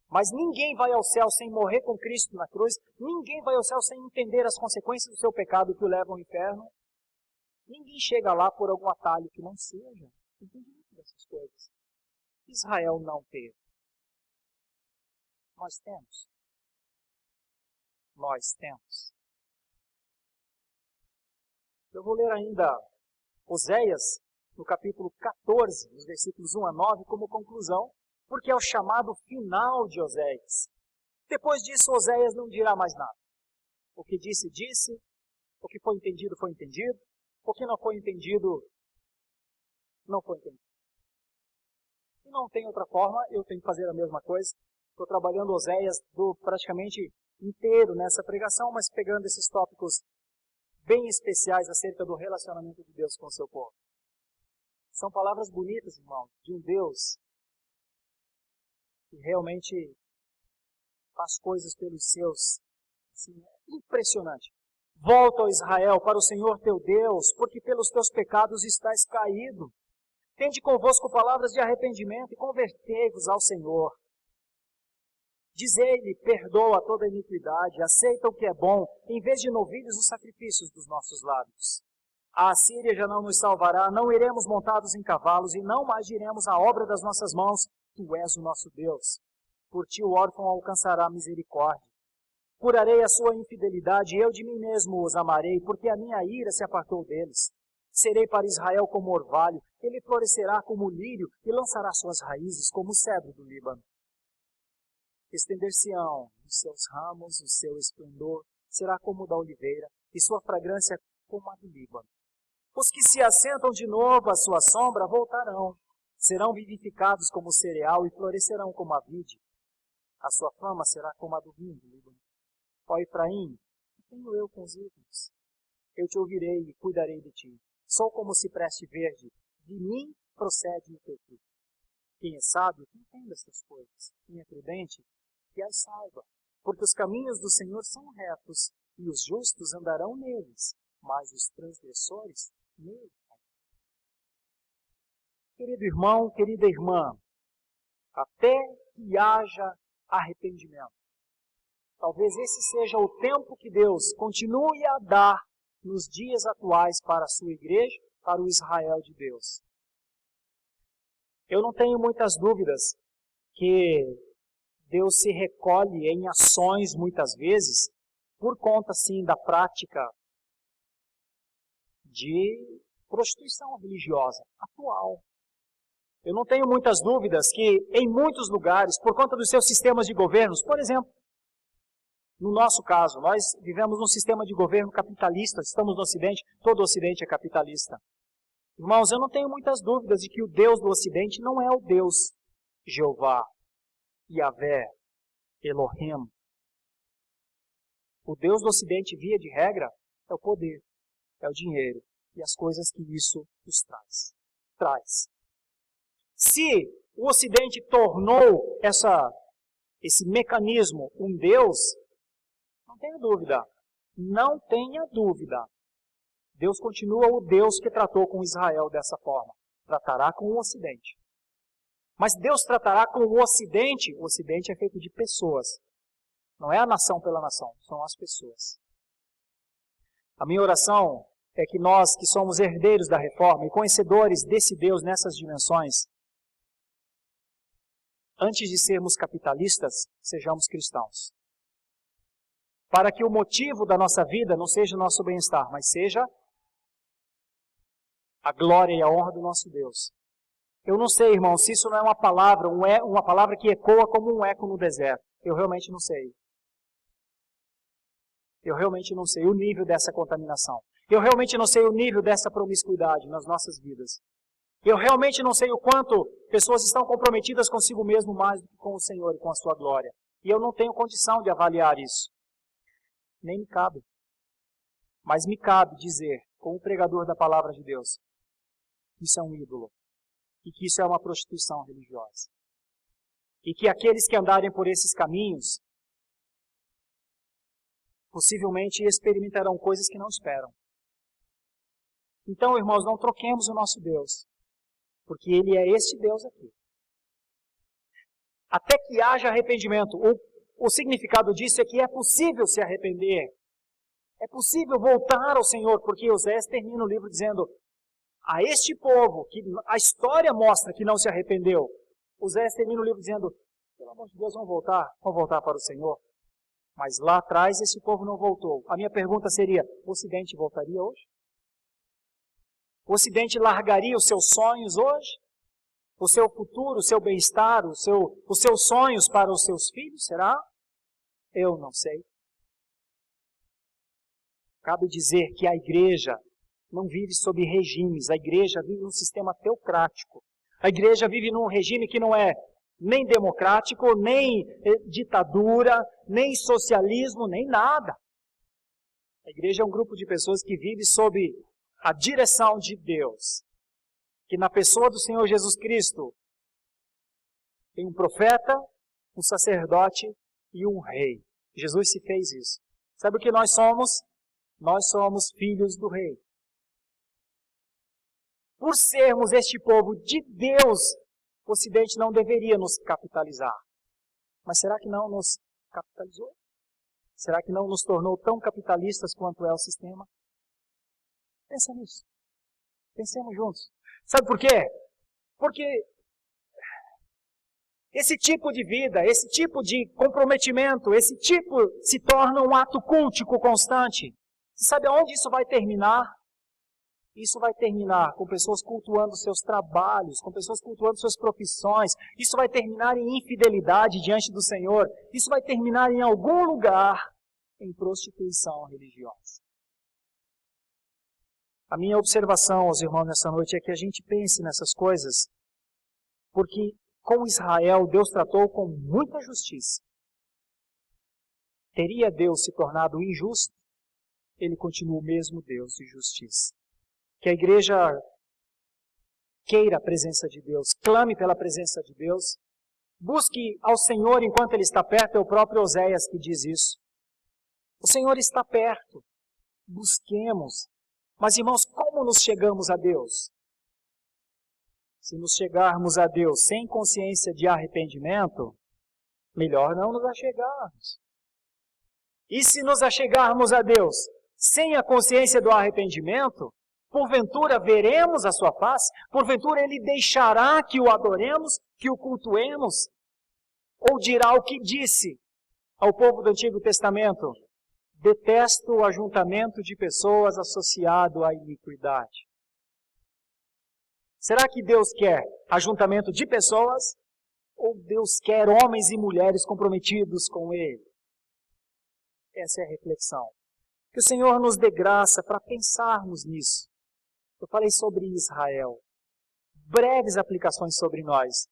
Mas ninguém vai ao céu sem morrer com Cristo na cruz, ninguém vai ao céu sem entender as consequências do seu pecado que o levam ao inferno. Ninguém chega lá por algum atalho que não seja. Entendimento dessas coisas. Israel não teve. Nós temos. Nós temos. Eu vou ler ainda Oséias, no capítulo 14, nos versículos 1 a 9, como conclusão, porque é o chamado final de Oséias. Depois disso, Oséias não dirá mais nada. O que disse, disse. O que foi entendido, foi entendido. O que não foi entendido, não foi entendido. E não tem outra forma, eu tenho que fazer a mesma coisa. Estou trabalhando Oséias praticamente inteiro nessa pregação, mas pegando esses tópicos bem especiais acerca do relacionamento de Deus com o seu povo. São palavras bonitas, irmãos, de um Deus que realmente faz coisas pelos seus. Assim, impressionante. Volta, ó Israel, para o Senhor teu Deus, porque pelos teus pecados estás caído. Tende convosco palavras de arrependimento e convertei-vos ao Senhor. Dizei-lhe, perdoa toda iniquidade, aceita o que é bom, em vez de novilhos os sacrifícios dos nossos lábios. A Assíria já não nos salvará, não iremos montados em cavalos, e não mais diremos a obra das nossas mãos, tu és o nosso Deus. Por ti o órfão alcançará misericórdia. Curarei a sua infidelidade, e eu de mim mesmo os amarei, porque a minha ira se apartou deles. Serei para Israel como orvalho, ele florescerá como o lírio, e lançará suas raízes como o cedro do Líbano. Estender-se-ão os seus ramos, o seu esplendor será como o da oliveira, e sua fragrância como a do Líbano. Os que se assentam de novo à sua sombra voltarão, serão vivificados como o cereal e florescerão como a vide. A sua fama será como a do vinho do Líbano. Ó Efraim, que tenho eu com os ídolos? Eu te ouvirei e cuidarei de ti. Sou como o cipreste verde, de mim procede o teu fruto. Quem é sábio, que entenda estas coisas. Quem é prudente, que as saiba. Porque os caminhos do Senhor são retos, e os justos andarão neles, mas os transgressores nele. Querido irmão, querida irmã, até que haja arrependimento. Talvez esse seja o tempo que Deus continue a dar nos dias atuais para a sua igreja, para o Israel de Deus. Eu não tenho muitas dúvidas que Deus se recolhe em ações muitas vezes por conta, sim, da prática de prostituição religiosa atual. Eu não tenho muitas dúvidas que em muitos lugares, por conta dos seus sistemas de governos, por exemplo, no nosso caso, nós vivemos num sistema de governo capitalista, estamos no Ocidente, todo o Ocidente é capitalista. Irmãos, eu não tenho muitas dúvidas de que o Deus do Ocidente não é o Deus Jeová, Yahvé, Elohim. O Deus do Ocidente, via de regra, é o poder, é o dinheiro e as coisas que isso nos traz. Se o Ocidente tornou esse mecanismo um Deus, não tenha dúvida, não tenha dúvida. Deus continua o Deus que tratou com Israel dessa forma. Tratará com o Ocidente. Mas Deus tratará com o Ocidente é feito de pessoas. Não é a nação pela nação, são as pessoas. A minha oração é que nós, que somos herdeiros da reforma e conhecedores desse Deus nessas dimensões, antes de sermos capitalistas, sejamos cristãos. Para que o motivo da nossa vida não seja o nosso bem-estar, mas seja a glória e a honra do nosso Deus. Eu não sei, irmão, se isso não é uma palavra que ecoa como um eco no deserto. Eu realmente não sei. Eu realmente não sei o nível dessa contaminação. Eu realmente não sei o nível dessa promiscuidade nas nossas vidas. Eu realmente não sei o quanto pessoas estão comprometidas consigo mesmo mais do que com o Senhor e com a sua glória. E eu não tenho condição de avaliar isso. Nem me cabe. Mas me cabe dizer, como pregador da palavra de Deus, que isso é um ídolo. E que isso é uma prostituição religiosa. E que aqueles que andarem por esses caminhos, possivelmente experimentarão coisas que não esperam. Então, irmãos, não troquemos o nosso Deus, porque Ele é este Deus aqui. Até que haja arrependimento. O significado disso é que é possível se arrepender. É possível voltar ao Senhor, porque Osés termina o livro dizendo: a este povo, que a história mostra que não se arrependeu, Osés termina o livro dizendo: pelo amor de Deus, vão voltar para o Senhor. Mas lá atrás esse povo não voltou. A minha pergunta seria: o Ocidente voltaria hoje? O Ocidente largaria os seus sonhos hoje? O seu futuro, o seu bem-estar, os seus sonhos para os seus filhos? Será? Eu não sei. Cabe dizer que a igreja não vive sob regimes. A igreja vive num sistema teocrático. A igreja vive num regime que não é nem democrático, nem ditadura, nem socialismo, nem nada. A igreja é um grupo de pessoas que vive sob a direção de Deus, que na pessoa do Senhor Jesus Cristo tem um profeta, um sacerdote e um rei. Jesus se fez isso. Sabe o que nós somos? Nós somos filhos do rei. Por sermos este povo de Deus, o Ocidente não deveria nos capitalizar. Mas será que não nos capitalizou? Será que não nos tornou tão capitalistas quanto é o sistema? Pensa nisso. Pensemos juntos. Sabe por quê? Porque esse tipo de vida, esse tipo de comprometimento, esse tipo se torna um ato cultico constante. Você sabe aonde isso vai terminar? Isso vai terminar com pessoas cultuando seus trabalhos, com pessoas cultuando suas profissões. Isso vai terminar em infidelidade diante do Senhor. Isso vai terminar em algum lugar em prostituição religiosa. A minha observação aos irmãos nessa noite é que a gente pense nessas coisas, porque com Israel Deus tratou com muita justiça. Teria Deus se tornado injusto? Ele continua o mesmo Deus de justiça. Que a igreja queira a presença de Deus, clame pela presença de Deus, busque ao Senhor enquanto Ele está perto, é o próprio Oséias que diz isso. O Senhor está perto, busquemos. Mas irmãos, como nos chegamos a Deus? Se nos chegarmos a Deus sem consciência de arrependimento, melhor não nos achegarmos. E se nos achegarmos a Deus sem a consciência do arrependimento, porventura veremos a sua face? Porventura Ele deixará que o adoremos, que o cultuemos? Ou dirá o que disse ao povo do Antigo Testamento? Detesto o ajuntamento de pessoas associado à iniquidade. Será que Deus quer ajuntamento de pessoas? Ou Deus quer homens e mulheres comprometidos com Ele? Essa é a reflexão. Que o Senhor nos dê graça para pensarmos nisso. Eu falei sobre Israel. Breves aplicações sobre nós.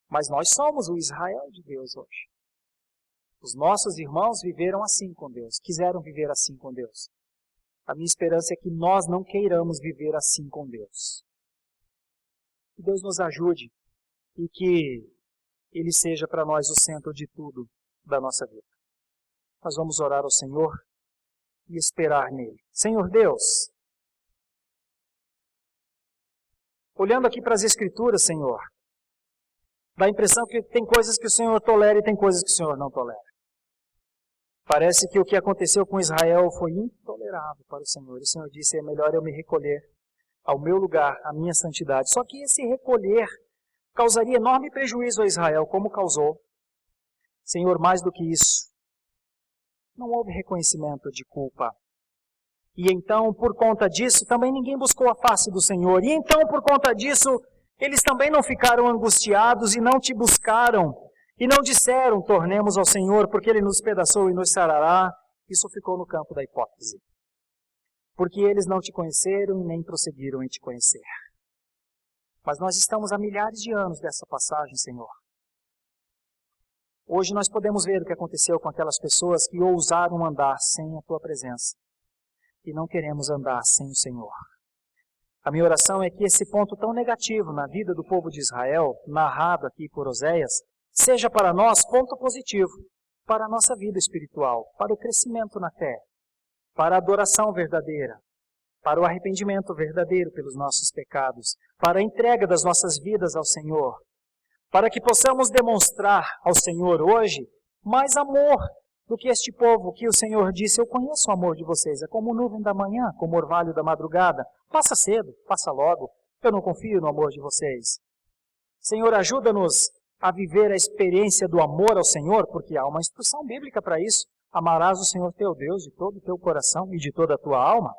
Mas nós somos o Israel de Deus hoje. Os nossos irmãos viveram assim com Deus, quiseram viver assim com Deus. A minha esperança é que nós não queiramos viver assim com Deus. Que Deus nos ajude e que Ele seja para nós o centro de tudo da nossa vida. Nós vamos orar ao Senhor e esperar nele. Senhor Deus, olhando aqui para as Escrituras, Senhor, dá a impressão que tem coisas que o Senhor tolera e tem coisas que o Senhor não tolera. Parece que o que aconteceu com Israel foi intolerável para o Senhor. E o Senhor disse, é melhor eu me recolher ao meu lugar, à minha santidade. Só que esse recolher causaria enorme prejuízo a Israel, como causou. Senhor, mais do que isso, não houve reconhecimento de culpa. E então, por conta disso, também ninguém buscou a face do Senhor. E então, por conta disso, eles também não ficaram angustiados e não te buscaram. E não disseram, tornemos ao Senhor, porque Ele nos pedaçou e nos sarará. Isso ficou no campo da hipótese. Porque eles não te conheceram e nem prosseguiram em te conhecer. Mas nós estamos há milhares de anos dessa passagem, Senhor. Hoje nós podemos ver o que aconteceu com aquelas pessoas que ousaram andar sem a Tua presença. E não queremos andar sem o Senhor. A minha oração é que esse ponto tão negativo na vida do povo de Israel, narrado aqui por Oséias, seja para nós ponto positivo, para a nossa vida espiritual, para o crescimento na fé, para a adoração verdadeira, para o arrependimento verdadeiro pelos nossos pecados, para a entrega das nossas vidas ao Senhor, para que possamos demonstrar ao Senhor hoje mais amor do que este povo que o Senhor disse, eu conheço o amor de vocês, é como nuvem da manhã, como orvalho da madrugada, passa cedo, passa logo, eu não confio no amor de vocês. Senhor, ajuda-nos a viver a experiência do amor ao Senhor, porque há uma instrução bíblica para isso. Amarás o Senhor teu Deus de todo o teu coração e de toda a tua alma,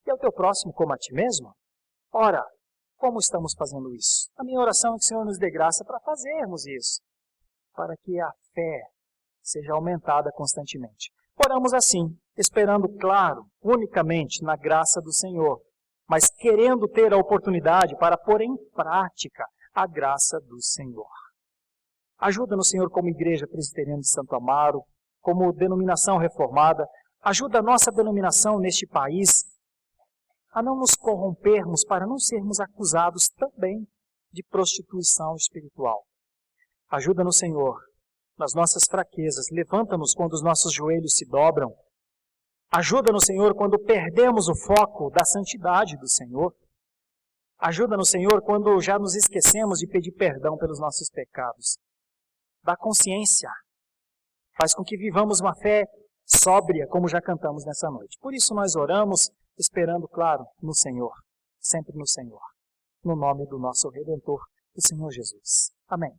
e ao teu próximo como a ti mesmo. Ora, como estamos fazendo isso? A minha oração é que o Senhor nos dê graça para fazermos isso, para que a fé seja aumentada constantemente. Oramos assim, esperando, claro, unicamente na graça do Senhor, mas querendo ter a oportunidade para pôr em prática a graça do Senhor. Ajuda-nos, Senhor, como Igreja Presbiteriana de Santo Amaro, como denominação reformada, ajuda a nossa denominação neste país a não nos corrompermos para não sermos acusados também de prostituição espiritual. Ajuda-nos, Senhor, nas nossas fraquezas, levanta-nos quando os nossos joelhos se dobram. Ajuda-nos, Senhor, quando perdemos o foco da santidade do Senhor. Ajuda-nos, Senhor, quando já nos esquecemos de pedir perdão pelos nossos pecados. da consciência. Faz com que vivamos uma fé sóbria, como já cantamos nessa noite. Por isso nós oramos, esperando, claro, no Senhor, sempre no Senhor, no nome do nosso Redentor, o Senhor Jesus. Amém.